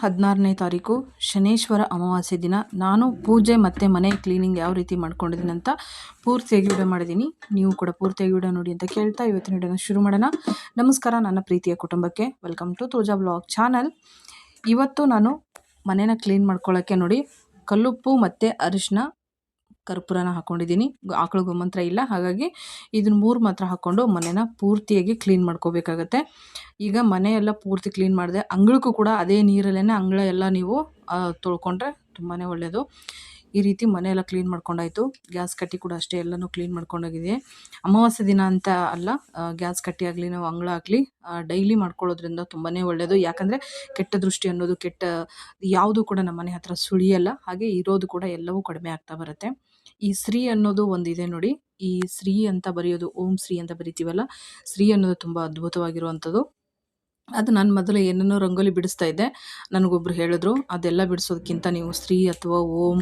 16ನೇ ತಾರೀಕು ಶನೇಶ್ವರ ಅಮಾವಾಸ್ಯೆ ದಿನ ನಾನು ಪೂಜೆ ಮತ್ತು ಮನೆ ಕ್ಲೀನಿಂಗ್ ಯಾವ ರೀತಿ ಮಾಡ್ಕೊಂಡಿದ್ದೀನಿ ಅಂತ ಪೂರ್ತಿಯಾಗಿ ವಿಡಿಯೋ ಮಾಡಿದ್ದೀನಿ. ನೀವು ಕೂಡ ಪೂರ್ತಿಯಾಗಿ ವಿಡಿಯೋ ನೋಡಿ ಅಂತ ಕೇಳ್ತಾ ಇವತ್ತಿನ ವಿಡಿಯೋನ ಶುರು ಮಾಡೋಣ. ನಮಸ್ಕಾರ ನನ್ನ ಪ್ರೀತಿಯ ಕುಟುಂಬಕ್ಕೆ, welcome to Tulaja blog channel. ಇವತ್ತು ನಾನು ಮನೇನ ಕ್ಲೀನ್ ಮಾಡ್ಕೊಳ್ಳೋಕ್ಕೆ ನೋಡಿ ಕಲ್ಲುಪ್ಪು ಮತ್ತು ಅರಿಶಿನ ಕರ್ಪೂರನ ಹಾಕ್ಕೊಂಡಿದ್ದೀನಿ. ಆಕಳು ಗೋಮಂತ್ರ ಇಲ್ಲ, ಹಾಗಾಗಿ ಇದನ್ನ 3 ಮಾತ್ರ ಹಾಕ್ಕೊಂಡು ಮನೇನ ಪೂರ್ತಿಯಾಗಿ ಕ್ಲೀನ್ ಮಾಡ್ಕೋಬೇಕಾಗತ್ತೆ. ಈಗ ಮನೆಯೆಲ್ಲ ಪೂರ್ತಿ ಕ್ಲೀನ್ ಮಾಡಿದೆ. ಅಂಗಳಕ್ಕೂ ಕೂಡ ಅದೇ ನೀರಲ್ಲೇ ಅಂಗಳ ಎಲ್ಲ ನೀವು ತೊಳ್ಕೊಂಡ್ರೆ ತುಂಬಾ ಒಳ್ಳೆಯದು. ಈ ರೀತಿ ಮನೆಯೆಲ್ಲ ಕ್ಲೀನ್ ಮಾಡ್ಕೊಂಡಾಯಿತು. ಗ್ಯಾಸ್ ಕಟ್ಟಿ ಕೂಡ ಅಷ್ಟೇ ಎಲ್ಲನೂ ಕ್ಲೀನ್ ಮಾಡ್ಕೊಂಡೋಗಿದೆ. ಅಮಾವಾಸ್ಯೆ ದಿನ ಅಂತ ಅಲ್ಲ, ಗ್ಯಾಸ್ ಕಟ್ಟಿ ಆಗಲಿ ನಾವು ಅಂಗಳ ಆಗಲಿ ಡೈಲಿ ಮಾಡ್ಕೊಳ್ಳೋದ್ರಿಂದ ತುಂಬಾ ಒಳ್ಳೆಯದು. ಯಾಕಂದರೆ ಕೆಟ್ಟ ದೃಷ್ಟಿ ಅನ್ನೋದು ಯಾವುದು ಕೂಡ ನಮ್ಮ ಮನೆ ಹತ್ರ ಸುಳಿಯಲ್ಲ. ಹಾಗೆ ಇರೋದು ಕೂಡ ಎಲ್ಲವೂ ಕಡಿಮೆ ಆಗ್ತಾ ಬರುತ್ತೆ. ಈ ಶ್ರೀ ಅನ್ನೋದು ಒಂದಿದೆ ನೋಡಿ, ಈ ಶ್ರೀ ಅಂತ ಬರೆಯೋದು, ಓಂ ಶ್ರೀ ಅಂತ ಬರಿತೀವಲ್ಲ, ಶ್ರೀ ಅನ್ನೋದು ತುಂಬ ಅದ್ಭುತವಾಗಿರುವಂಥದ್ದು. ಅದು ನಾನು ಮೊದಲು ಏನನ್ನೋ ರಂಗೋಲಿ ಬಿಡಿಸ್ತಾ ಇದ್ದೆ. ನನಗೊಬ್ರು ಹೇಳಿದ್ರು, ಅದೆಲ್ಲ ಬಿಡಿಸೋದಕ್ಕಿಂತ ನೀವು ಶ್ರೀ ಅಥವಾ ಓಂ,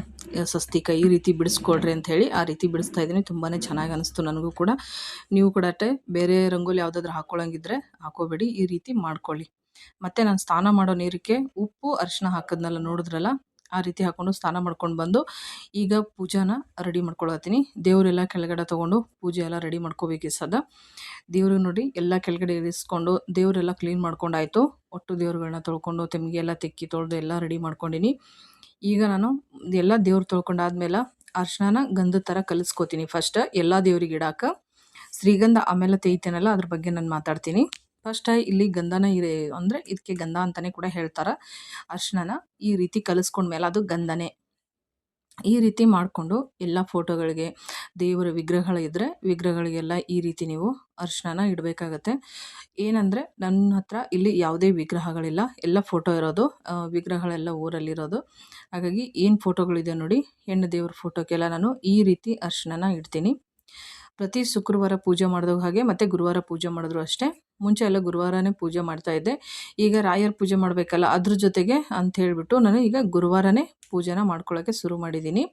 ಸ್ವಸ್ತಿಕ ಈ ರೀತಿ ಬಿಡಿಸ್ಕೊಳ್ರಿ ಅಂತ ಹೇಳಿ ಆ ರೀತಿ ಬಿಡಿಸ್ತಾ ಇದ್ದೀನಿ. ತುಂಬಾ ಚೆನ್ನಾಗಿ ಅನಿಸ್ತು ನನಗೂ ಕೂಡ. ನೀವು ಕೂಡ ಬೇರೆ ರಂಗೋಲಿ ಯಾವುದಾದ್ರೂ ಹಾಕ್ಕೊಳ್ಳೋಂಗಿದ್ರೆ ಹಾಕೋಬೇಡಿ, ಈ ರೀತಿ ಮಾಡ್ಕೊಳ್ಳಿ. ಮತ್ತು ನಾನು ಸ್ನಾನ ಮಾಡೋ ನೀರಿಗೆ ಉಪ್ಪು ಅರಿಶಿನ ಹಾಕೋದ್ನೆಲ್ಲ ನೋಡಿದ್ರಲ್ಲ, ಆ ರೀತಿ ಹಾಕ್ಕೊಂಡು ಸ್ನಾನ ಮಾಡ್ಕೊಂಡು ಬಂದು ಈಗ ಪೂಜಾನ ರೆಡಿ ಮಾಡ್ಕೊಳತ್ತೀನಿ. ದೇವರೆಲ್ಲ ಕೆಳಗಡೆ ತೊಗೊಂಡು ಪೂಜೆ ಎಲ್ಲ ರೆಡಿ ಮಾಡ್ಕೋಬೇಕು. ಸದ ದೇವರು ನೋಡಿ ಎಲ್ಲ ಕೆಳಗಡೆ ಇರಿಸ್ಕೊಂಡು ದೇವರೆಲ್ಲ ಕ್ಲೀನ್ ಮಾಡ್ಕೊಂಡಾಯಿತು. ಒಟ್ಟು ದೇವ್ರುಗಳನ್ನ ತೊಳ್ಕೊಂಡು ತೆಮ್ಗೆ ಎಲ್ಲ ತೆಕ್ಕಿ ತೊಳೆದು ಎಲ್ಲ ರೆಡಿ ಮಾಡ್ಕೊಂಡಿನಿ. ಈಗ ನಾನು ಎಲ್ಲ ದೇವ್ರು ತೊಳ್ಕೊಂಡಾದ್ಮೇಲೆ ಅರಿಶಿನ ಗಂಧದ ಥರ ಕಲಿಸ್ಕೋತೀನಿ. ಫಸ್ಟ್ ಎಲ್ಲ ದೇವ್ರಿಗೆ ಇಡಾಕ ಶ್ರೀಗಂಧ ಆಮೇಲೆ ತೆಗಿತೇನಲ್ಲ, ಅದ್ರ ಬಗ್ಗೆ ನಾನು ಮಾತಾಡ್ತೀನಿ. ಫಸ್ಟ್ ಇಲ್ಲಿ ಗಂಧನ ಅಂದರೆ ಇದಕ್ಕೆ ಗಂಧ ಅಂತಲೇ ಕೂಡ ಹೇಳ್ತಾರೆ. ಅರಿಶಿನ ಈ ರೀತಿ ಕಲಿಸ್ಕೊಂಡ್ಮೇಲೆ ಅದು ಗಂಧನೇ. ಈ ರೀತಿ ಮಾಡಿಕೊಂಡು ಎಲ್ಲ ಫೋಟೋಗಳಿಗೆ, ದೇವರ ವಿಗ್ರಹಗಳಿದ್ದರೆ ವಿಗ್ರಹಗಳಿಗೆಲ್ಲ ಈ ರೀತಿ ನೀವು ಅರಿಶಿನ ಇಡಬೇಕಾಗತ್ತೆ. ಏನಂದರೆ ನನ್ನ ಹತ್ರ ಇಲ್ಲಿ ಯಾವುದೇ ವಿಗ್ರಹಗಳಿಲ್ಲ, ಎಲ್ಲ ಫೋಟೋ ಇರೋದು. ವಿಗ್ರಹಗಳೆಲ್ಲ ಊರಲ್ಲಿರೋದು. ಹಾಗಾಗಿ ಏನು ಫೋಟೋಗಳಿದೆ ನೋಡಿ, ಹೆಣ್ಣು ದೇವ್ರ ಫೋಟೋಕ್ಕೆಲ್ಲ ನಾನು ಈ ರೀತಿ ಅರಿಶಿನ ಇಡ್ತೀನಿ. ಪ್ರತಿ ಶುಕ್ರವಾರ ಪೂಜೆ ಮಾಡಿದಾಗ ಹಾಗೆ ಮತ್ತು ಗುರುವಾರ ಪೂಜೆ ಮಾಡಿದ್ರು ಅಷ್ಟೇ. ಮುಂಚೆ ಎಲ್ಲ ಗುರುವಾರನೇ ಪೂಜೆ ಮಾಡ್ತಾಯಿದ್ದೆ. ಈಗ ರಾಯರ ಪೂಜೆ ಮಾಡಬೇಕಲ್ಲ, ಅದ್ರ ಜೊತೆಗೆ ಅಂತ ಹೇಳಿಬಿಟ್ಟು ನಾನು ಈಗ ಗುರುವಾರನೇ ಪೂಜೆನ ಮಾಡ್ಕೊಳ್ಳೋಕ್ಕೆ ಶುರು ಮಾಡಿದ್ದೀನಿ.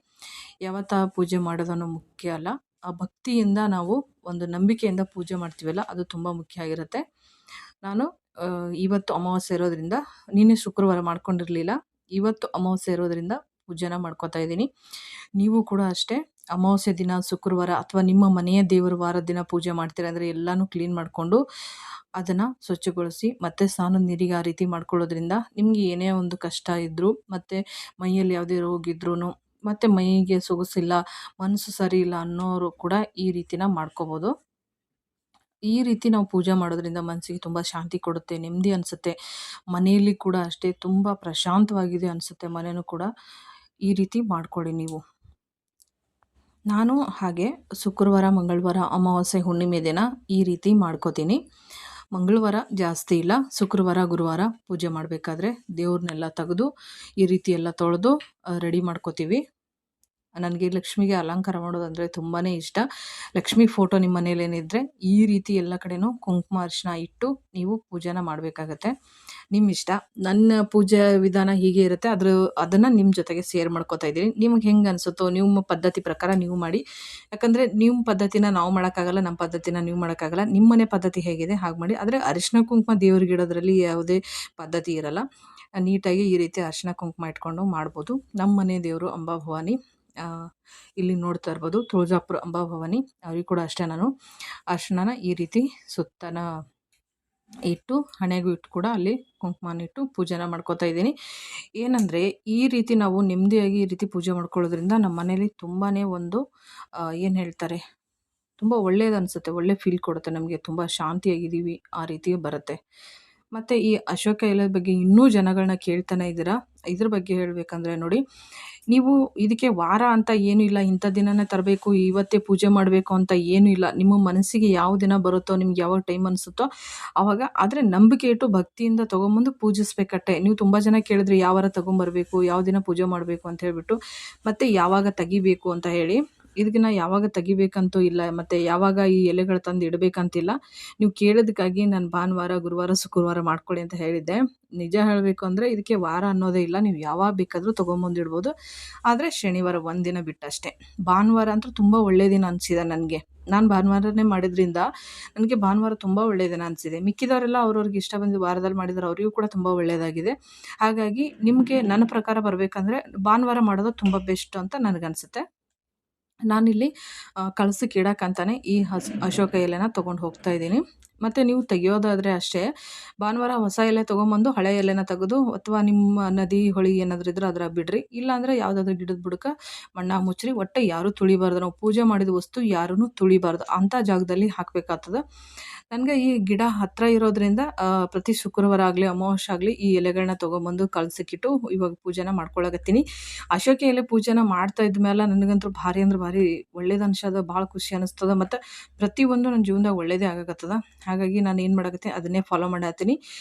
ಯಾವತ್ತ ಪೂಜೆ ಮಾಡೋದನ್ನು ಮುಖ್ಯ ಅಲ್ಲ, ಆ ಭಕ್ತಿಯಿಂದ ನಾವು ಒಂದು ನಂಬಿಕೆಯಿಂದ ಪೂಜೆ ಮಾಡ್ತೀವಲ್ಲ, ಅದು ತುಂಬ ಮುಖ್ಯ ಆಗಿರುತ್ತೆ. ನಾನು ಇವತ್ತು ಅಮಾವಾಸ್ಯೆ ಇರೋದ್ರಿಂದ, ನಿನ್ನೆ ಶುಕ್ರವಾರ ಮಾಡ್ಕೊಂಡಿರಲಿಲ್ಲ, ಇವತ್ತು ಅಮಾವಾಸ್ಯೆ ಇರೋದ್ರಿಂದ ಪೂಜೆನ ಮಾಡ್ಕೋತಾ ಇದ್ದೀನಿ. ನೀವು ಕೂಡ ಅಷ್ಟೇ ಅಮಾವಾಸ್ಯೆ ದಿನ ಶುಕ್ರವಾರ ಅಥವಾ ನಿಮ್ಮ ಮನೆಯ ದೇವರ ವಾರದ ದಿನ ಪೂಜೆ ಮಾಡ್ತೀರ ಅಂದರೆ ಎಲ್ಲನೂ ಕ್ಲೀನ್ ಮಾಡಿಕೊಂಡು ಅದನ್ನು ಸ್ವಚ್ಛಗೊಳಿಸಿ ಮತ್ತು ಸ್ನಾನದ ನೀರಿಗೆ ಆ ರೀತಿ ಮಾಡ್ಕೊಳ್ಳೋದ್ರಿಂದ ನಿಮಗೆ ಏನೇ ಒಂದು ಕಷ್ಟ ಇದ್ದರೂ ಮತ್ತು ಮೈಯಲ್ಲಿ ಯಾವುದೇ ರೋಗ ಇದ್ರೂ ಮತ್ತು ಮೈಗೆ ಸೊಗಸಿಲ್ಲ, ಮನಸ್ಸು ಸರಿ ಇಲ್ಲ ಅನ್ನೋರು ಕೂಡ ಈ ರೀತಿನ ಮಾಡ್ಕೋಬೋದು. ಈ ರೀತಿ ನಾವು ಪೂಜೆ ಮಾಡೋದ್ರಿಂದ ಮನಸ್ಸಿಗೆ ತುಂಬ ಶಾಂತಿ ಕೊಡುತ್ತೆ, ನೆಮ್ಮದಿ ಅನಿಸುತ್ತೆ. ಮನೆಯಲ್ಲಿ ಕೂಡ ಅಷ್ಟೇ ತುಂಬ ಪ್ರಶಾಂತವಾಗಿದೆ ಅನಿಸುತ್ತೆ ಮನೆಯೂ ಕೂಡ. ಈ ರೀತಿ ಮಾಡ್ಕೊಳ್ಳಿ ನೀವು. ನಾನು ಹಾಗೆ ಶುಕ್ರವಾರ, ಮಂಗಳವಾರ, ಅಮಾವಾಸ್ಯೆ, ಹುಣ್ಣಿಮೆ ದಿನ ಈ ರೀತಿ ಮಾಡ್ಕೋತೀನಿ. ಮಂಗಳವಾರ ಜಾಸ್ತಿ ಇಲ್ಲ, ಶುಕ್ರವಾರ, ಗುರುವಾರ ಪೂಜೆ ಮಾಡಬೇಕಾದ್ರೆ ದೇವ್ರನ್ನೆಲ್ಲ ತೆಗೆದು ಈ ರೀತಿ ಎಲ್ಲ ತೊಳೆದು ರೆಡಿ ಮಾಡ್ಕೋತೀವಿ. ನನಗೆ ಲಕ್ಷ್ಮಿಗೆ ಅಲಂಕಾರ ಮಾಡೋದಂದರೆ ತುಂಬಾ ಇಷ್ಟ. ಲಕ್ಷ್ಮಿ ಫೋಟೋ ನಿಮ್ಮ ಮನೇಲಿ ಏನಿದ್ರೆ ಈ ರೀತಿ ಎಲ್ಲ ಕಡೆನೂ ಕುಂಕುಮ ಅರಿಶಿನ ಇಟ್ಟು ನೀವು ಪೂಜೆನ ಮಾಡಬೇಕಾಗತ್ತೆ. ನಿಮ್ಮ ಇಷ್ಟ. ನನ್ನ ಪೂಜೆ ವಿಧಾನ ಹೀಗೆ ಇರುತ್ತೆ. ಅದನ್ನು ನಿಮ್ಮ ಜೊತೆಗೆ ಶೇರ್ ಮಾಡ್ಕೋತಾ ಇದ್ದೀನಿ. ನಿಮ್ಗೆ ಹೆಂಗೆ ಅನಿಸುತ್ತೋ ನಿಮ್ಮ ಪದ್ಧತಿ ಪ್ರಕಾರ ನೀವು ಮಾಡಿ. ಯಾಕಂದರೆ ನಿಮ್ಮ ಪದ್ಧತಿನ ನಾವು ಮಾಡೋಕ್ಕಾಗಲ್ಲ, ನಮ್ಮ ಪದ್ಧತಿನ ನೀವು ಮಾಡೋಕ್ಕಾಗಲ್ಲ. ನಿಮ್ಮ ಮನೆ ಪದ್ಧತಿ ಹೇಗಿದೆ ಹಾಗೆ ಮಾಡಿ. ಆದರೆ ಅರಿಶಿನ ಕುಂಕುಮ ದೇವ್ರಿಗೆ ಇಡೋದ್ರಲ್ಲಿ ಯಾವುದೇ ಪದ್ಧತಿ ಇರಲ್ಲ. ನೀಟಾಗಿ ಈ ರೀತಿ ಅರಿಶಿನ ಕುಂಕುಮ ಇಟ್ಕೊಂಡು ಮಾಡ್ಬೋದು. ನಮ್ಮ ಮನೆ ದೇವರು ಅಂಬಾಭವಾನಿ, ಇಲ್ಲಿ ನೋಡ್ತಾ ಇರ್ಬೋದು, ತುಳಜಾಪುರ ಅಂಬಾಭವಾನಿ. ಅವ್ರಿಗೆ ಕೂಡ ಅಷ್ಟೇ ನಾನು ಅರಿಶಿನ ಈ ರೀತಿ ಸುತ್ತನ ಇಟ್ಟು ಹಣೆಗೂ ಇಟ್ಟು ಕೂಡ ಅಲ್ಲಿ ಕುಂಕುಮನ ಇಟ್ಟು ಪೂಜೆನ ಮಾಡ್ಕೋತಾ ಇದ್ದೀನಿ. ಏನಂದರೆ ಈ ರೀತಿ ನಾವು ನೆಮ್ಮದಿಯಾಗಿ ಈ ರೀತಿ ಪೂಜೆ ಮಾಡ್ಕೊಳ್ಳೋದ್ರಿಂದ ನಮ್ಮ ಮನೇಲಿ ತುಂಬಾ ಒಂದು ಏನು ಹೇಳ್ತಾರೆ, ತುಂಬ ಒಳ್ಳೇದು ಅನಿಸುತ್ತೆ, ಒಳ್ಳೆ ಫೀಲ್ ಕೊಡುತ್ತೆ ನಮಗೆ. ತುಂಬ ಶಾಂತಿಯಾಗಿದ್ದೀವಿ ಆ ರೀತಿ ಬರುತ್ತೆ. ಮತ್ತು ಈ ಅಶೋಕ ಎಲೆ ಬಗ್ಗೆ ಇನ್ನೂ ಜನಗಳನ್ನ ಕೇಳ್ತಾನೆ ಇದ್ದೀರಾ. ಇದ್ರ ಬಗ್ಗೆ ಹೇಳಬೇಕಂದ್ರೆ ನೋಡಿ, ನೀವು ಇದಕ್ಕೆ ವಾರ ಅಂತ ಏನೂ ಇಲ್ಲ, ಇಂಥ ದಿನನೇ ತರಬೇಕು, ಇವತ್ತೇ ಪೂಜೆ ಮಾಡಬೇಕು ಅಂತ ಏನೂ ಇಲ್ಲ. ನಿಮ್ಮ ಮನಸ್ಸಿಗೆ ಯಾವ ದಿನ ಬರುತ್ತೋ, ನಿಮ್ಗೆ ಯಾವಾಗ ಟೈಮ್ ಅನಿಸುತ್ತೋ ಆವಾಗ, ಆದರೆ ನಂಬಿಕೆ ಇಟ್ಟು ಭಕ್ತಿಯಿಂದ ತೊಗೊಂಬಂದು ಪೂಜಿಸ್ಬೇಕಟ್ಟೆ. ನೀವು ತುಂಬ ಜನ ಕೇಳಿದ್ರೆ ಯಾವ ವಾರ ತೊಗೊಂಬರ್ಬೇಕು, ಯಾವ ದಿನ ಪೂಜೆ ಮಾಡಬೇಕು ಅಂತ ಹೇಳಿಬಿಟ್ಟು, ಮತ್ತು ಯಾವಾಗ ತೆಗಿಬೇಕು ಅಂತ ಹೇಳಿ. ಇದನ್ನ ಯಾವಾಗ ತೆಗಿಬೇಕಂತೂ ಇಲ್ಲ, ಮತ್ತು ಯಾವಾಗ ಈ ಎಲೆಗಳು ತಂದು ಇಡಬೇಕಂತಿಲ್ಲ. ನೀವು ಕೇಳಿದ್ದಕ್ಕಾಗಿ ನಾನು ಭಾನುವಾರ, ಗುರುವಾರ, ಶುಕ್ರವಾರ ಮಾಡ್ಕೊಳ್ಳಿ ಅಂತ ಹೇಳಿದ್ದೆ. ನಿಜ ಹೇಳಬೇಕು ಅಂದರೆ ಇದಕ್ಕೆ ವಾರ ಅನ್ನೋದೇ ಇಲ್ಲ. ನೀವು ಯಾವಾಗ ಬೇಕಾದರೂ ತೊಗೊಂಬಂದು ಇಡ್ಬೋದು. ಆದರೆ ಶನಿವಾರ ಒಂದಿನ ಬಿಟ್ಟಷ್ಟೇ. ಭಾನುವಾರ ಅಂತೂ ತುಂಬ ಒಳ್ಳೆಯ ದಿನ ಅನಿಸಿದೆ ನನಗೆ. ನಾನು ಭಾನುವಾರನೇ ಮಾಡಿದ್ರಿಂದ ನನಗೆ ಭಾನುವಾರ ತುಂಬ ಒಳ್ಳೆಯ ದಿನ ಅನಿಸಿದೆ. ಮಿಕ್ಕಿದವರೆಲ್ಲ ಅವ್ರವ್ರಿಗೆ ಇಷ್ಟ ಬಂದು ವಾರದಲ್ಲಿ ಮಾಡಿದರೆ ಅವರಿಗೂ ಕೂಡ ತುಂಬ ಒಳ್ಳೆಯದಾಗಿದೆ. ಹಾಗಾಗಿ ನಿಮಗೆ ನನ್ನ ಪ್ರಕಾರ ಬರಬೇಕಂದ್ರೆ ಭಾನುವಾರ ಮಾಡೋದು ತುಂಬ ಬೆಸ್ಟ್ ಅಂತ ನನಗನ್ಸುತ್ತೆ. ನಾನಿಲ್ಲಿ ಕಳಸಕ್ಕೆ ಇಡಕ್ಕಂತಾನೆ ಈ ಅಶೋಕ ಎಲೆನ ತೊಗೊಂಡು ಹೋಗ್ತಾ ಇದ್ದೀನಿ. ಮತ್ತು ನೀವು ತೆಗೆಯೋದಾದರೆ ಅಷ್ಟೇ, ಭಾನುವಾರ ಹೊಸ ಎಲೆ ತೊಗೊಂಬಂದು ಹಳೆ ಎಲೆನ ತೆಗೆದು, ಅಥವಾ ನಿಮ್ಮ ನದಿ ಹೊಳೆ ಏನಾದರೂ ಇದ್ರೆ ಅದ್ರಾಗ ಬಿಡ್ರಿ. ಇಲ್ಲಾಂದರೆ ಯಾವುದಾದ್ರೂ ಗಿಡದ ಬುಡಕ್ಕೆ ಮಣ್ಣಾಗ ಮುಚ್ಚ್ರಿ. ಒಟ್ಟು ಯಾರೂ ತುಳಿಬಾರ್ದು. ನಾವು ಪೂಜೆ ಮಾಡಿದ ವಸ್ತು ಯಾರೂ ತುಳಿಬಾರ್ದು. ಅಂಥ ಜಾಗದಲ್ಲಿ ಹಾಕಬೇಕಾಗ್ತದೆ. ನನಗೆ ಈ ಗಿಡ ಹತ್ತಿರ ಇರೋದ್ರಿಂದ ಪ್ರತಿ ಶುಕ್ರವಾರ ಆಗಲಿ, ಅಮಾವಾಸ್ಯೆ ಆಗಲಿ ಈ ಎಲೆಗಳನ್ನ ತೊಗೊಂಬಂದು ಕಳಸಕ್ಕಿಟ್ಟು ಇವಾಗ ಪೂಜೆನ ಮಾಡ್ಕೊಳಕತ್ತೀನಿ. ಅಶೋಕ ಎಲೆ ಪೂಜೆನ ಮಾಡ್ತಾ ಇದ್ಮೇಲೆ ನನಗಂತೂ ಭಾರಿ ಅಂದ್ರೆ ಭಾರಿ ಒಳ್ಳೇದು ಅನ್ಸೋದು, ಭಾಳ ಖುಷಿ ಅನ್ನಿಸ್ತದೆ. ಮತ್ತು ಪ್ರತಿಯೊಂದು ನನ್ನ ಜೀವನದಾಗ ಒಳ್ಳೇದೇ ಆಗಕತ್ತದ. ಹಾಗಾಗಿ ನಾನು ಏನು ಮಾಡಕತ್ತೆ ಅದನ್ನೇ ಫಾಲೋ ಮಾಡತ್ತೀನಿ.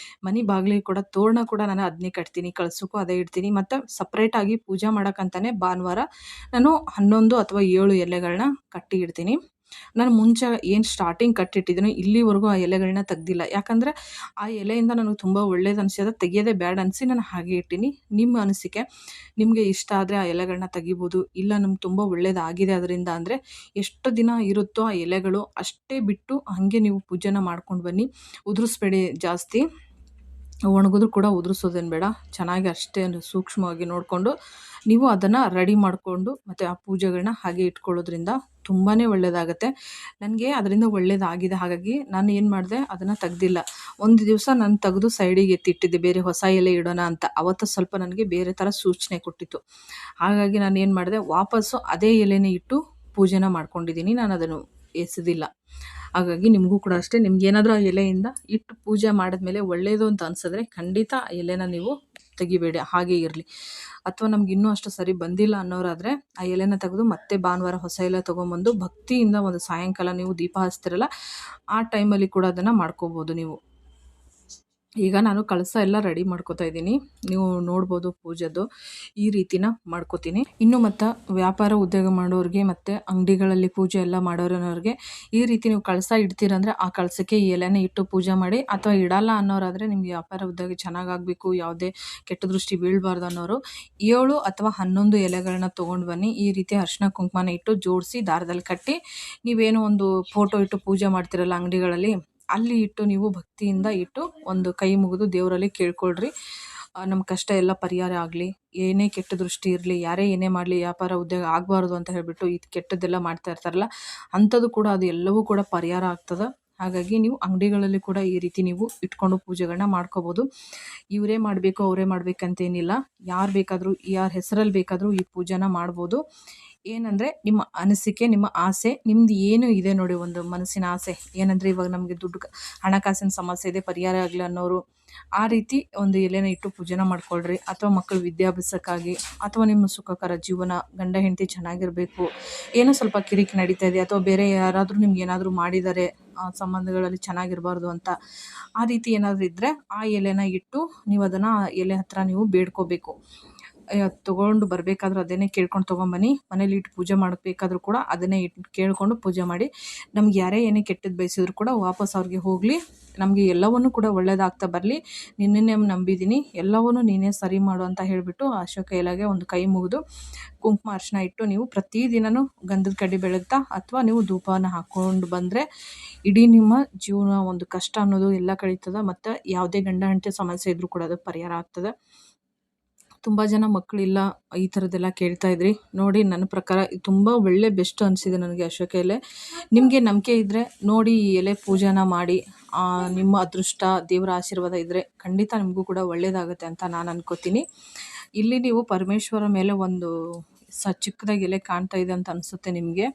ಮನೆ ಬಾಗಿಲಿಗೆ ಕೂಡ ತೋರಣ ಕೂಡ ನಾನು ಅದನ್ನೇ ಕಟ್ತೀನಿ, ಕಳ್ಸಕ್ಕೂ ಅದೇ ಇಡ್ತೀನಿ. ಮತ್ತು ಸಪ್ರೇಟಾಗಿ ಪೂಜೆ ಮಾಡೋಕ್ಕಂತಾನೆ ಭಾನುವಾರ ನಾನು 11 ಅಥವಾ 7 ಎಲೆಗಳನ್ನ ಕಟ್ಟಿ ಇಡ್ತೀನಿ. ನಾನು ಮುಂಚೆ ಏನು ಸ್ಟಾರ್ಟಿಂಗ್ ಕಟ್ಟಿಟ್ಟಿದ್ದೀನೋ ಇಲ್ಲಿವರೆಗೂ ಆ ಎಲೆಗಳನ್ನ ತೆಗ್ದಿಲ್ಲ. ಯಾಕಂದರೆ ಆ ಎಲೆಯಿಂದ ನನಗೆ ತುಂಬ ಒಳ್ಳೇದು ಅನಿಸ್ಯದ, ತೆಗಿಯೋದೇ ಬ್ಯಾಡ ಅನಿಸಿ ನಾನು ಹಾಗೆ ಇಟ್ಟೀನಿ. ನಿಮ್ಮ ಅನಿಸಿಕೆ, ನಿಮಗೆ ಇಷ್ಟ ಆದರೆ ಆ ಎಲೆಗಳನ್ನ ತೆಗಿಬೋದು. ಇಲ್ಲ ನಮ್ಗೆ ತುಂಬ ಒಳ್ಳೇದಾಗಿದೆ ಅದರಿಂದ ಅಂದರೆ ಎಷ್ಟು ದಿನ ಇರುತ್ತೋ ಆ ಎಲೆಗಳು ಅಷ್ಟೇ ಬಿಟ್ಟು ಹಾಗೆ ನೀವು ಪೂಜೆನ ಮಾಡ್ಕೊಂಡು ಬನ್ನಿ. ಉದುರಿಸ್ಬೇಡಿ ಜಾಸ್ತಿ. ಒಣಗಿದ್ರು ಕೂಡ ಉದುರಿಸೋದೇನು ಬೇಡ. ಚೆನ್ನಾಗಿ ಅಷ್ಟೇ ಸೂಕ್ಷ್ಮವಾಗಿ ನೋಡಿಕೊಂಡು ನೀವು ಅದನ್ನು ರೆಡಿ ಮಾಡಿಕೊಂಡು ಮತ್ತು ಆ ಪೂಜೆಗಳನ್ನ ಹಾಗೆ ಇಟ್ಕೊಳ್ಳೋದ್ರಿಂದ ತುಂಬಾ ಒಳ್ಳೆಯದಾಗತ್ತೆ. ನನಗೆ ಅದರಿಂದ ಒಳ್ಳೆಯದಾಗಿದೆ. ಹಾಗಾಗಿ ನಾನು ಏನು ಮಾಡಿದೆ, ಅದನ್ನು ತೆಗ್ದಿಲ್ಲ. ಒಂದು ದಿವಸ ನಾನು ತೆಗೆದು ಸೈಡಿಗೆ ಎತ್ತಿಟ್ಟಿದ್ದೆ, ಬೇರೆ ಹೊಸ ಎಲೆ ಇಡೋಣ ಅಂತ. ಅವತ್ತು ಸ್ವಲ್ಪ ನನಗೆ ಬೇರೆ ಥರ ಸೂಚನೆ ಕೊಟ್ಟಿತ್ತು. ಹಾಗಾಗಿ ನಾನು ಏನು ಮಾಡಿದೆ, ವಾಪಸ್ಸು ಅದೇ ಎಲೆನೇ ಇಟ್ಟು ಪೂಜೆನ ಮಾಡ್ಕೊಂಡಿದ್ದೀನಿ. ನಾನು ಅದನ್ನು ಎಸೆದಿಲ್ಲ. ಹಾಗಾಗಿ ನಿಮಗೂ ಕೂಡ ಅಷ್ಟೇ, ನಿಮ್ಗೇನಾದರೂ ಆ ಎಲೆಯಿಂದ ಇಟ್ಟು ಪೂಜೆ ಮಾಡಿದ್ಮೇಲೆ ಒಳ್ಳೆಯದು ಅಂತ ಅನಿಸಿದ್ರೆ ಖಂಡಿತ ಆ ಎಲೆನ ನೀವು ತೆಗಿಬೇಡಿ, ಹಾಗೇ ಇರಲಿ. ಅಥವಾ ನಮ್ಗೆ ಇನ್ನೂ ಅಷ್ಟು ಸರಿ ಬಂದಿಲ್ಲ ಅನ್ನೋರಾದರೆ ಆ ಎಲೆನ ತೆಗೆದು ಮತ್ತೆ ಭಾನುವಾರ ಹೊಸ ಎಲೆ ತೊಗೊಂಬಂದು ಭಕ್ತಿಯಿಂದ ಒಂದು ಸಾಯಂಕಾಲ ನೀವು ದೀಪ ಹಚ್ತಿರಲ್ಲ ಆ ಟೈಮಲ್ಲಿ ಕೂಡ ಅದನ್ನು ಮಾಡ್ಕೋಬೋದು ನೀವು. ಈಗ ನಾನು ಕಳಸ ಎಲ್ಲ ರೆಡಿ ಮಾಡ್ಕೋತಾ ಇದ್ದೀನಿ. ನೀವು ನೋಡ್ಬೋದು ಪೂಜೆದು ಈ ರೀತಿನ ಮಾಡ್ಕೋತೀನಿ. ಇನ್ನು ಮತ್ತು ವ್ಯಾಪಾರ ಉದ್ಯೋಗ ಮಾಡೋರಿಗೆ ಮತ್ತು ಅಂಗಡಿಗಳಲ್ಲಿ ಪೂಜೆ ಎಲ್ಲ ಮಾಡೋರವ್ರಿಗೆ ಈ ರೀತಿ ನೀವು ಕಳಸ ಇಡ್ತೀರಂದರೆ ಆ ಕಳಸಕ್ಕೆ ಈ ಎಲೆನ ಇಟ್ಟು ಪೂಜೆ ಮಾಡಿ. ಅಥವಾ ಇಡಲ್ಲ ಅನ್ನೋರಾದರೆ ನಿಮ್ಗೆ ವ್ಯಾಪಾರ ಉದ್ಯೋಗ ಚೆನ್ನಾಗಾಗಬೇಕು, ಯಾವುದೇ ಕೆಟ್ಟ ದೃಷ್ಟಿ ಬೀಳಬಾರ್ದು ಅನ್ನೋರು 7 ಅಥವಾ 11 ಎಲೆಗಳನ್ನ ತೊಗೊಂಡು ಬನ್ನಿ. ಈ ರೀತಿ ಅರಿಶಿನ ಕುಂಕುಮನ ಇಟ್ಟು ಜೋಡಿಸಿ ದಾರದಲ್ಲಿ ಕಟ್ಟಿ, ನೀವೇನೋ ಒಂದು ಫೋಟೋ ಇಟ್ಟು ಪೂಜೆ ಮಾಡ್ತಿರಲ್ಲ ಅಂಗಡಿಗಳಲ್ಲಿ, ಅಲ್ಲಿ ಇಟ್ಟು ನೀವು ಭಕ್ತಿಯಿಂದ ಇಟ್ಟು ಒಂದು ಕೈ ಮುಗಿದು ದೇವರಲ್ಲಿ ಕೇಳ್ಕೊಳ್ರಿ. ನಮ್ಮ ಕಷ್ಟ ಎಲ್ಲ ಪರಿಹಾರ ಆಗಲಿ, ಏನೇ ಕೆಟ್ಟ ದೃಷ್ಟಿ ಇರಲಿ, ಯಾರೇ ಏನೇ ಮಾಡಲಿ, ವ್ಯಾಪಾರ ಉದ್ಯೋಗ ಆಗಬಾರ್ದು ಅಂತ ಹೇಳಿಬಿಟ್ಟು ಇದು ಕೆಟ್ಟದ್ದೆಲ್ಲ ಮಾಡ್ತಾ ಇರ್ತಾರಲ್ಲ ಅಂಥದ್ದು ಕೂಡ ಅದು ಎಲ್ಲವೂ ಕೂಡ ಪರಿಹಾರ ಆಗ್ತದೆ. ಹಾಗಾಗಿ ನೀವು ಅಂಗಡಿಗಳಲ್ಲಿ ಕೂಡ ಈ ರೀತಿ ನೀವು ಇಟ್ಕೊಂಡು ಪೂಜೆಗಳನ್ನ ಮಾಡ್ಕೋಬೋದು. ಇವರೇ ಮಾಡಬೇಕು ಅವರೇ ಮಾಡಬೇಕಂತೇನಿಲ್ಲ. ಯಾರು ಬೇಕಾದರೂ ಯಾರ ಹೆಸರಲ್ಲಿ ಬೇಕಾದರೂ ಈ ಪೂಜೆನ ಮಾಡ್ಬೋದು. ಏನಂದರೆ ನಿಮ್ಮ ಅನಿಸಿಕೆ, ನಿಮ್ಮ ಆಸೆ, ನಿಮ್ದು ಏನು ಇದೆ ನೋಡಿ ಒಂದು ಮನಸ್ಸಿನ ಆಸೆ ಏನಂದರೆ ಇವಾಗ ನಮಗೆ ಹಣಕಾಸಿನ ಸಮಸ್ಯೆ ಇದೆ, ಪರಿಹಾರ ಆಗಲಿ ಅನ್ನೋರು ಆ ರೀತಿ ಒಂದು ಎಲೆನ ಇಟ್ಟು ಪೂಜೆನ ಮಾಡ್ಕೊಳ್ರಿ. ಅಥವಾ ಮಕ್ಕಳ ವಿದ್ಯಾಭ್ಯಾಸಕ್ಕಾಗಿ, ಅಥವಾ ನಿಮ್ಮ ಸುಖಕರ ಜೀವನ, ಗಂಡ ಹೆಂಡತಿ ಚೆನ್ನಾಗಿರಬೇಕು, ಏನೋ ಸ್ವಲ್ಪ ಕಿರಿಕಿ ನಡೀತಾ ಇದೆ, ಅಥವಾ ಬೇರೆ ಯಾರಾದರೂ ನಿಮ್ಗೆ ಏನಾದರೂ ಮಾಡಿದ್ದಾರೆ ಸಂಬಂಧಗಳಲ್ಲಿ ಚೆನ್ನಾಗಿರಬಾರ್ದು ಅಂತ, ಆ ರೀತಿ ಏನಾದರೂ ಇದ್ದರೆ ಆ ಎಲೆನ ಇಟ್ಟು ನೀವು ಅದನ್ನು ಎಲೆ ಹತ್ರ ನೀವು ಬೇಡ್ಕೋಬೇಕು. ತೊಗೊಂಡು ಬರಬೇಕಾದ್ರೂ ಅದನ್ನೇ ಕೇಳ್ಕೊಂಡು ತೊಗೊಂಬನ್ನಿ. ಮನೇಲಿ ಇಟ್ಟು ಪೂಜೆ ಮಾಡಬೇಕಾದ್ರೂ ಕೂಡ ಅದನ್ನೇ ಇಟ್ಟು ಕೇಳಿಕೊಂಡು ಪೂಜೆ ಮಾಡಿ. ನಮ್ಗೆ ಯಾರೇ ಏನೇ ಕೆಟ್ಟದ್ದು ಬಯಸಿದ್ರು ಕೂಡ ವಾಪಸ್ ಅವ್ರಿಗೆ ಹೋಗಲಿ, ನಮಗೆ ಎಲ್ಲವನ್ನೂ ಕೂಡ ಒಳ್ಳೇದಾಗ್ತಾ ಬರಲಿ, ನಿನ್ನನ್ನೇ ನಂಬಿದ್ದೀನಿ, ಎಲ್ಲವನ್ನೂ ನೀನೇ ಸರಿ ಮಾಡು ಅಂತ ಹೇಳಿಬಿಟ್ಟು ಅಶೋಕ ಎಲೆಗೆ ಒಂದು ಕೈ ಮುಗಿದು ಕುಂಕುಮ ಅರಿಶಿನ ಇಟ್ಟು ನೀವು ಪ್ರತಿದಿನವೂ ಗಂಧದ ಕಡ್ಡಿ ಬೆಳಗ್ತಾ ಅಥವಾ ನೀವು ಧೂಪವನ್ನು ಹಾಕ್ಕೊಂಡು ಬಂದರೆ ಇಡೀ ನಿಮ್ಮ ಜೀವನ ಒಂದು ಕಷ್ಟ ಅನ್ನೋದು ಎಲ್ಲ ಕಳೀತದೆ. ಮತ್ತು ಯಾವುದೇ ಗಂಡ ಹೆಂಡತಿ ಸಮಸ್ಯೆ ಇದ್ದರೂ ಕೂಡ ಅದು ಪರಿಹಾರ ಆಗ್ತದೆ. ತುಂಬ ಜನ ಮಕ್ಕಳಿಲ್ಲ ಈ ಥರದ್ದೆಲ್ಲ ಕೇಳ್ತಾ ಇದ್ರಿ. ನೋಡಿ, ನನ್ನ ಪ್ರಕಾರ ತುಂಬ ಒಳ್ಳೆ ಬೆಸ್ಟ್ ಅನಿಸಿದೆ ನನಗೆ ಅಶೋಕ ಎಲೆ. ನಿಮಗೆ ನಂಬಿಕೆ ಇದ್ದರೆ ನೋಡಿ ಈ ಎಲೆ ಪೂಜೆನ ಮಾಡಿ. ನಿಮ್ಮ ಅದೃಷ್ಟ, ದೇವರ ಆಶೀರ್ವಾದ ಇದ್ದರೆ ಖಂಡಿತ ನಿಮಗೂ ಕೂಡ ಒಳ್ಳೆಯದಾಗುತ್ತೆ ಅಂತ ನಾನು ಅನ್ಕೋತೀನಿ. ಇಲ್ಲಿ ನೀವು ಪರಮೇಶ್ವರ ಮೇಲೆ ಒಂದು ಚಿಕ್ಕದಾಗಿ ಎಲೆ ಕಾಣ್ತಾ ಇದೆ ಅಂತ ಅನಿಸುತ್ತೆ ನಿಮಗೆ.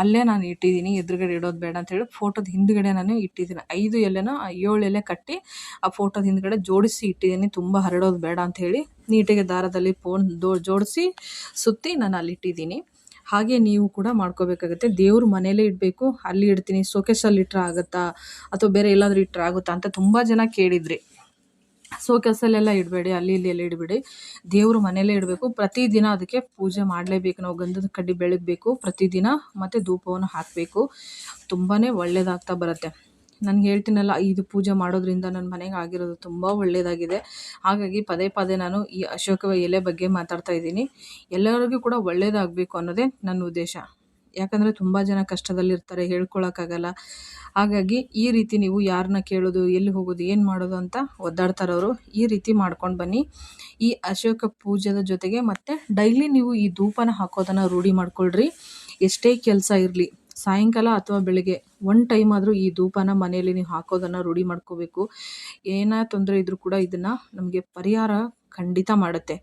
ಅಲ್ಲೇ ನಾನು ಇಟ್ಟಿದ್ದೀನಿ, ಎದುರುಗಡೆ ಇಡೋದು ಬೇಡ ಅಂತೇಳಿ ಫೋಟೋದ ಹಿಂದುಗಡೆ ನಾನು ಇಟ್ಟಿದ್ದೀನಿ. 5 ಎಲೆನ 7 ಎಲೆ ಕಟ್ಟಿ ಆ ಫೋಟೋದ ಹಿಂದುಗಡೆ ಜೋಡಿಸಿ ಇಟ್ಟಿದ್ದೀನಿ, ತುಂಬ ಹರಡೋದು ಬೇಡ ಅಂಥೇಳಿ. ನೀಟಾಗಿ ದಾರದಲ್ಲಿ ಜೋಡಿಸಿ ಸುತ್ತಿ ನಾನು ಅಲ್ಲಿ ಇಟ್ಟಿದ್ದೀನಿ. ಹಾಗೆ ನೀವು ಕೂಡ ಮಾಡ್ಕೋಬೇಕಾಗುತ್ತೆ. ದೇವ್ರ ಮನೇಲೇ ಇಡಬೇಕು, ಅಲ್ಲಿ ಇಡ್ತೀನಿ, ಶೋಕೇಸಲ್ಲಿ ಇಟ್ಟರೆ ಆಗುತ್ತಾ ಅಥವಾ ಬೇರೆ ಎಲ್ಲಾದರೂ ಇಟ್ಟರೆ ಆಗುತ್ತಾ ಅಂತ ತುಂಬ ಜನ ಕೇಳಿದ್ರಿ. ಶೋಕೇಸಲ್ಲೆಲ್ಲ ಇಡಬೇಡಿ, ಅಲ್ಲಿ ಇಲ್ಲಿ ಎಲ್ಲ ಇಡಬೇಡಿ. ದೇವರು ಮನೆಯಲ್ಲೇ ಇಡಬೇಕು. ಪ್ರತಿದಿನ ಅದಕ್ಕೆ ಪೂಜೆ ಮಾಡಲೇಬೇಕು. ನಾವು ಗಂಧದ ಕಡ್ಡಿ ಬೆಳಗಬೇಕು ಪ್ರತಿದಿನ, ಮತ್ತು ಧೂಪವನ್ನು ಹಾಕಬೇಕು. ತುಂಬಾ ಒಳ್ಳೆಯದಾಗ್ತಾ ಬರುತ್ತೆ. ನಾನು ಹೇಳ್ತೀನಲ್ಲ, ಇದು ಪೂಜೆ ಮಾಡೋದ್ರಿಂದ ನನ್ನ ಮನೆಗೆ ಆಗಿರೋದು ತುಂಬ ಒಳ್ಳೆಯದಾಗಿದೆ. ಹಾಗಾಗಿ ಪದೇ ಪದೇ ನಾನು ಈ ಅಶೋಕ ಎಲೆ ಬಗ್ಗೆ ಮಾತಾಡ್ತಾ ಇದ್ದೀನಿ. ಎಲ್ಲರಿಗೂ ಕೂಡ ಒಳ್ಳೆಯದಾಗಬೇಕು ಅನ್ನೋದೇ ನನ್ನ ಉದ್ದೇಶ. ಯಾಕಂದರೆ ತುಂಬ ಜನ ಕಷ್ಟದಲ್ಲಿರ್ತಾರೆ, ಹೇಳ್ಕೊಳಕ್ಕಾಗಲ್ಲ. ಹಾಗಾಗಿ ಈ ರೀತಿ ನೀವು ಯಾರನ್ನ ಕೇಳೋದು, ಎಲ್ಲಿ ಹೋಗೋದು, ಏನು ಮಾಡೋದು ಅಂತ ಒದ್ದಾಡ್ತಾರವರು ಈ ರೀತಿ ಮಾಡ್ಕೊಂಡು ಬನ್ನಿ. ಈ ಅಶೋಕ ಪೂಜೆದ ಜೊತೆಗೆ ಮತ್ತು ಡೈಲಿ ನೀವು ಈ ಧೂಪನ ಹಾಕೋದನ್ನು ರೂಢಿ ಮಾಡ್ಕೊಳ್ರಿ. ಎಷ್ಟೇ ಕೆಲಸ ಇರಲಿ, ಸಾಯಂಕಾಲ ಅಥವಾ ಬೆಳಗ್ಗೆ ಒನ್ ಟೈಮ್ ಆದರೂ ಈ ಧೂಪನ ಮನೆಯಲ್ಲಿ ನೀವು ಹಾಕೋದನ್ನು ರೂಢಿ ಮಾಡ್ಕೋಬೇಕು. ಏನೇ ತೊಂದರೆ ಇದ್ದರೂ ಕೂಡ ಇದನ್ನು ನಮಗೆ ಪರಿಹಾರ ಖಂಡಿತ ಮಾಡುತ್ತೆ.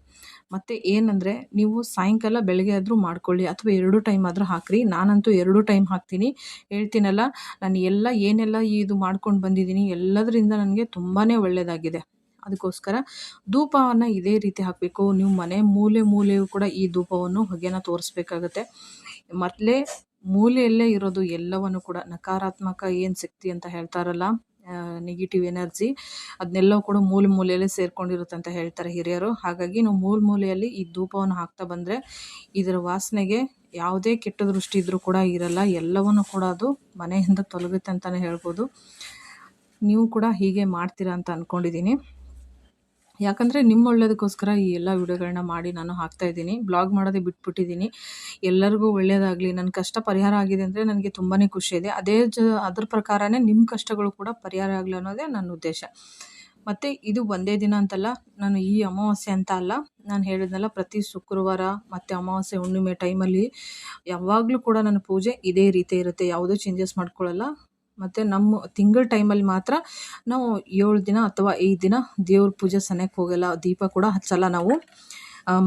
ಮತ್ತು ಏನಂದರೆ, ನೀವು ಸಾಯಂಕಾಲ ಬೆಳಗ್ಗೆ ಆದರೂ ಮಾಡ್ಕೊಳ್ಳಿ, ಅಥವಾ 2 ಟೈಮ್ ಆದರೂ ಹಾಕಿರಿ. ನಾನಂತೂ 2 ಟೈಮ್ ಹಾಕ್ತೀನಿ. ಹೇಳ್ತೀನಲ್ಲ, ನಾನು ಏನೆಲ್ಲ ಇದು ಮಾಡ್ಕೊಂಡು ಬಂದಿದ್ದೀನಿ ಎಲ್ಲದರಿಂದ ನನಗೆ ತುಂಬಾ ಒಳ್ಳೆಯದಾಗಿದೆ. ಅದಕ್ಕೋಸ್ಕರ ಧೂಪವನ್ನು ಇದೇ ರೀತಿ ಹಾಕಬೇಕು. ನೀವು ಮನೆ ಮೂಲೆಯೂ ಕೂಡ ಈ ಧೂಪವನ್ನು ಹೊಗೆನ ತೋರಿಸ್ಬೇಕಾಗತ್ತೆ. ಮೊದಲೇ ಮೂಲೆಯಲ್ಲೇ ಇರೋದು ಎಲ್ಲವನ್ನು ಕೂಡ ನಕಾರಾತ್ಮಕ ಏನು ಶಕ್ತಿ ಅಂತ ಹೇಳ್ತಾರಲ್ಲ, ನೆಗೆಟಿವ್ ಎನರ್ಜಿ, ಅದನ್ನೆಲ್ಲವೂ ಕೂಡ ಮೂಲೆಯಲ್ಲೇ ಸೇರ್ಕೊಂಡಿರುತ್ತೆ ಅಂತ ಹೇಳ್ತಾರೆ ಹಿರಿಯರು. ಹಾಗಾಗಿ ನಾವು ಮೂಲೆಯಲ್ಲಿ ಈ ಧೂಪವನ್ನು ಹಾಕ್ತಾ ಬಂದರೆ ಇದರ ವಾಸನೆಗೆ ಯಾವುದೇ ಕೆಟ್ಟ ದೃಷ್ಟಿ ಇದ್ದರೂ ಕೂಡ ಇರಲ್ಲ. ಎಲ್ಲವನ್ನು ಕೂಡ ಅದು ಮನೆಯಿಂದ ತೊಲಗುತ್ತೆ ಅಂತಲೇ ಹೇಳ್ಬೋದು. ನೀವು ಕೂಡ ಹೀಗೆ ಮಾಡ್ತೀರಾ ಅಂತ ಅಂದ್ಕೊಂಡಿದ್ದೀನಿ. ಯಾಕಂದರೆ ನಿಮ್ಮ ಒಳ್ಳೆಯದಕ್ಕೋಸ್ಕರ ಈ ಎಲ್ಲ ವಿಡಿಯೋಗಳನ್ನ ಮಾಡಿ ನಾನು ಹಾಕ್ತಾಯಿದ್ದೀನಿ. ಬ್ಲಾಗ್ ಮಾಡೋದೇ ಬಿಟ್ಬಿಟ್ಟಿದ್ದೀನಿ. ಎಲ್ಲರಿಗೂ ಒಳ್ಳೆಯದಾಗಲಿ, ನನ್ನ ಕಷ್ಟ ಪರಿಹಾರ ಆಗಿದೆ ಅಂದರೆ ನನಗೆ ತುಂಬಾ ಖುಷಿ ಇದೆ. ಅದ್ರ ಪ್ರಕಾರನೇ ನಿಮ್ಮ ಕಷ್ಟಗಳು ಕೂಡ ಪರಿಹಾರ ಆಗಲಿ ಅನ್ನೋದೇ ನನ್ನ ಉದ್ದೇಶ. ಮತ್ತು ಇದು ಒಂದೇ ದಿನ ಅಂತಲ್ಲ, ನಾನು ಈ ಅಮಾವಾಸ್ಯೆ ಅಂತ ಅಲ್ಲ, ನಾನು ಹೇಳಿದ್ನಲ್ಲ, ಪ್ರತಿ ಶುಕ್ರವಾರ ಮತ್ತು ಅಮಾವಾಸ್ಯೆ ಹುಣ್ಣಿಮೆ ಟೈಮಲ್ಲಿ ಯಾವಾಗಲೂ ಕೂಡ ನನ್ನ ಪೂಜೆ ಇದೇ ರೀತಿ ಇರುತ್ತೆ. ಯಾವುದೂ ಚೇಂಜಸ್ ಮಾಡ್ಕೊಳ್ಳಲ್ಲ. ಮತ್ತು ನಮ್ಮ ತಿಂಗಳ ಟೈಮಲ್ಲಿ ಮಾತ್ರ ನಾವು 7 ದಿನ ಅಥವಾ 5 ದಿನ ದೇವ್ರ ಪೂಜೆ ಸನಿಯಕ್ಕೆ ಹೋಗಲ್ಲ, ದೀಪ ಕೂಡ ಹಚ್ಚಲ್ಲ ನಾವು.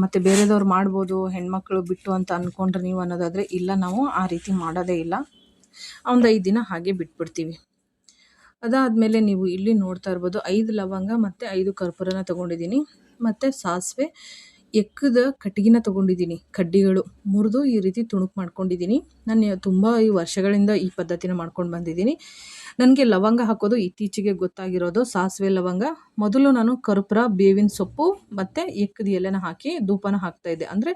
ಮತ್ತು ಬೇರೆದವ್ರು ಮಾಡ್ಬೋದು, ಹೆಣ್ಮಕ್ಳು ಬಿಟ್ಟು ಅಂತ ಅಂದ್ಕೊಂಡ್ರೆ ನೀವು ಅನ್ನೋದಾದರೆ, ಇಲ್ಲ, ನಾವು ಆ ರೀತಿ ಮಾಡೋದೇ ಇಲ್ಲ. ಒಂದು 5 ದಿನ ಹಾಗೆ ಬಿಟ್ಬಿಡ್ತೀವಿ. ಅದಾದಮೇಲೆ ನೀವು ಇಲ್ಲಿ ನೋಡ್ತಾ ಇರ್ಬೋದು, 5 ಲವಂಗ ಮತ್ತು 5 ಕರ್ಪೂರನ ತೊಗೊಂಡಿದ್ದೀನಿ. ಮತ್ತು ಸಾಸಿವೆ, ಎಕ್ಕದ ಕಟ್ಟಿಗೆನ ತೊಗೊಂಡಿದ್ದೀನಿ. ಕಡ್ಡಿಗಳು ಮುರಿದು ಈ ರೀತಿ ತುಣುಕು ಮಾಡ್ಕೊಂಡಿದ್ದೀನಿ. ನಾನು ತುಂಬ ಈ ವರ್ಷಗಳಿಂದ ಈ ಪದ್ಧತಿನ ಮಾಡ್ಕೊಂಡು ಬಂದಿದ್ದೀನಿ. ನನಗೆ ಲವಂಗ ಹಾಕೋದು ಇತ್ತೀಚೆಗೆ ಗೊತ್ತಾಗಿರೋದು. ಸಾಸಿವೆ, ಲವಂಗ, ಮೊದಲು ನಾನು ಕರ್ಪೂರ, ಬೇವಿನ ಸೊಪ್ಪು ಮತ್ತು ಎಕ್ಕದ ಎಲೆನ ಹಾಕಿ ಧೂಪನ ಹಾಕ್ತಾಯಿದ್ದೆ. ಅಂದರೆ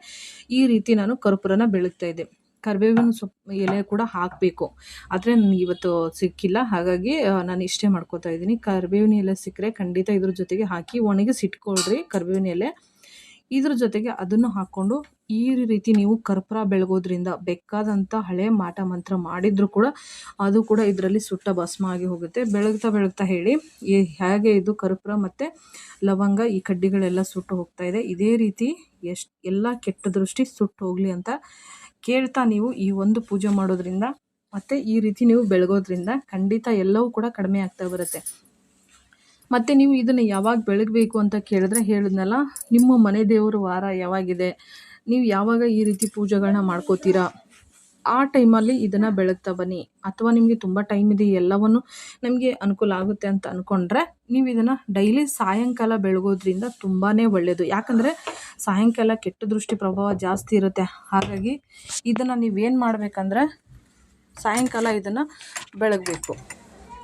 ಈ ರೀತಿ ನಾನು ಕರ್ಪೂರನ ಬೆಳಗ್ತಾಯಿದ್ದೆ. ಕರಿಬೇವಿನ ಸೊಪ್ಪು ಎಲೆ ಕೂಡ ಹಾಕಬೇಕು, ಆದರೆ ನನಗೆ ಇವತ್ತು ಸಿಕ್ಕಿಲ್ಲ. ಹಾಗಾಗಿ ನಾನು ಇಷ್ಟೇ ಮಾಡ್ಕೋತಾ ಇದ್ದೀನಿ. ಕರಿಬೇವಿನ ಎಲೆ ಸಿಕ್ಕರೆ ಖಂಡಿತ ಇದ್ರ ಜೊತೆಗೆ ಹಾಕಿ ಒಣಗಿಸಿಟ್ಕೊಳ್ರಿ ಕರಿಬೇವಿನ ಎಲೆ. ಇದ್ರ ಜೊತೆಗೆ ಅದನ್ನು ಹಾಕ್ಕೊಂಡು ಈ ರೀತಿ ನೀವು ಕರ್ಪೂರ ಬೆಳಗೋದ್ರಿಂದ ಬೇಕಾದಂಥ ಹಳೆ ಮಾಟ ಮಂತ್ರ ಮಾಡಿದರೂ ಕೂಡ ಅದು ಕೂಡ ಇದರಲ್ಲಿ ಸುಟ್ಟ ಭಸ್ಮ ಆಗಿ ಹೋಗುತ್ತೆ. ಬೆಳಗ್ತಾ ಹೇಳಿ ಹೇಗೆ ಇದು ಕರ್ಪೂರ ಮತ್ತು ಲವಂಗ, ಈ ಕಡ್ಡಿಗಳೆಲ್ಲ ಸುಟ್ಟು ಹೋಗ್ತಾ ಇದೆ, ಇದೇ ರೀತಿ ಎಲ್ಲ ಕೆಟ್ಟ ದೃಷ್ಟಿ ಸುಟ್ಟು ಹೋಗಲಿ ಅಂತ ಕೇಳ್ತಾ ನೀವು ಈ ಒಂದು ಪೂಜೆ ಮಾಡೋದ್ರಿಂದ ಮತ್ತು ಈ ರೀತಿ ನೀವು ಬೆಳಗೋದ್ರಿಂದ ಖಂಡಿತ ಎಲ್ಲವೂ ಕೂಡ ಕಡಿಮೆ ಆಗ್ತಾ ಬರುತ್ತೆ. ಮತ್ತು ನೀವು ಇದನ್ನು ಯಾವಾಗ ಬೆಳಗಬೇಕು ಅಂತ ಕೇಳಿದ್ರೆ, ಹೇಳಿದ್ನಲ್ಲ, ನಿಮ್ಮ ಮನೆ ದೇವರ ವಾರ ಯಾವಾಗಿದೆ, ನೀವು ಯಾವಾಗ ಈ ರೀತಿ ಪೂಜೆಗಳನ್ನ ಮಾಡ್ಕೋತೀರಾ ಆ ಟೈಮಲ್ಲಿ ಇದನ್ನು ಬೆಳಗ್ತಾ ಬನ್ನಿ. ಅಥವಾ ನಿಮಗೆ ತುಂಬ ಟೈಮ್ ಇದೆ, ಎಲ್ಲವನ್ನು ನಮಗೆ ಅನುಕೂಲ ಆಗುತ್ತೆ ಅಂತ ಅಂದ್ಕೊಂಡ್ರೆ ನೀವು ಇದನ್ನು ಡೈಲಿ ಸಾಯಂಕಾಲ ಬೆಳಗೋದ್ರಿಂದ ತುಂಬಾ ಒಳ್ಳೆಯದು. ಯಾಕಂದರೆ ಸಾಯಂಕಾಲ ಕೆಟ್ಟ ದೃಷ್ಟಿ ಪ್ರಭಾವ ಜಾಸ್ತಿ ಇರುತ್ತೆ. ಹಾಗಾಗಿ ಇದನ್ನು ನೀವೇನು ಮಾಡಬೇಕಂದ್ರೆ ಸಾಯಂಕಾಲ ಇದನ್ನು ಬೆಳಗಬೇಕು.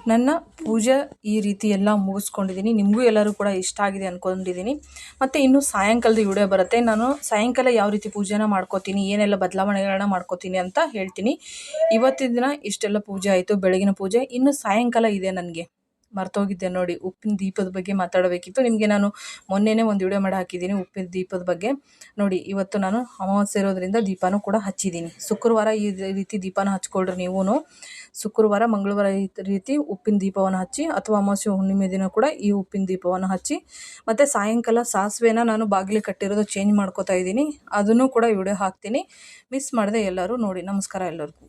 ನನ್ನ ಪೂಜೆ ಈ ರೀತಿ ಎಲ್ಲ ಮುಗಿಸ್ಕೊಂಡಿದ್ದೀನಿ. ನಿಮಗೂ ಎಲ್ಲರೂ ಕೂಡ ಇಷ್ಟ ಆಗಿದೆ ಅಂದ್ಕೊಂಡಿದ್ದೀನಿ. ಮತ್ತು ಇನ್ನು ಸಾಯಂಕಾಲದ ವಿಡಿಯೋ ಬರುತ್ತೆ. ನಾನು ಸಾಯಂಕಾಲ ಯಾವ ರೀತಿ ಪೂಜೆನ ಮಾಡ್ಕೋತೀನಿ, ಏನೆಲ್ಲ ಬದಲಾವಣೆಗಳನ್ನ ಮಾಡ್ಕೋತೀನಿ ಅಂತ ಹೇಳ್ತೀನಿ. ಇವತ್ತಿನ ದಿನ ಇಷ್ಟೆಲ್ಲ ಪೂಜೆ ಆಯಿತು, ಬೆಳಗಿನ ಪೂಜೆ. ಇನ್ನು ಸಾಯಂಕಾಲ ಇದೆ, ನನಗೆ ಮರ್ತೋಗಿದ್ದೆ ನೋಡಿ, ಉಪ್ಪಿನ ದೀಪದ ಬಗ್ಗೆ ಮಾತಾಡಬೇಕಿತ್ತು. ನಿಮಗೆ ನಾನು ಮೊನ್ನೆನೇ ಒಂದು ವಿಡಿಯೋ ಮಾಡಿ ಹಾಕಿದ್ದೀನಿ ಉಪ್ಪಿನ ದೀಪದ ಬಗ್ಗೆ. ನೋಡಿ, ಇವತ್ತು ನಾನು ಅಮಾವಾಸ್ಯೆ ಇರೋದ್ರಿಂದ ದೀಪನೂ ಕೂಡ ಹಚ್ಚಿದ್ದೀನಿ. ಶುಕ್ರವಾರ ಈ ರೀತಿ ದೀಪನ ಹಚ್ಕೊಳ್ರಿ ನೀವು. ಶುಕ್ರವಾರ, ಮಂಗಳವಾರ ಈ ರೀತಿ ಉಪ್ಪಿನ ದೀಪವನ್ನು ಹಚ್ಚಿ, ಅಥವಾ ಅಮಾವಾಸ್ಯೆ ಹುಣ್ಣಿಮೆ ದಿನ ಕೂಡ ಈ ಉಪ್ಪಿನ ದೀಪವನ್ನು ಹಚ್ಚಿ. ಮತ್ತು ಸಾಯಂಕಾಲ ಸಾಸಿವೆನ ನಾನು ಬಾಗಿಲು ಕಟ್ಟಿರೋದು ಚೇಂಜ್ ಮಾಡ್ಕೋತಾ ಇದ್ದೀನಿ, ಅದನ್ನು ಕೂಡ ವಿಡಿಯೋ ಹಾಕ್ತೀನಿ. ಮಿಸ್ ಮಾಡದೆ ಎಲ್ಲರೂ ನೋಡಿ. ನಮಸ್ಕಾರ ಎಲ್ಲರಿಗೂ.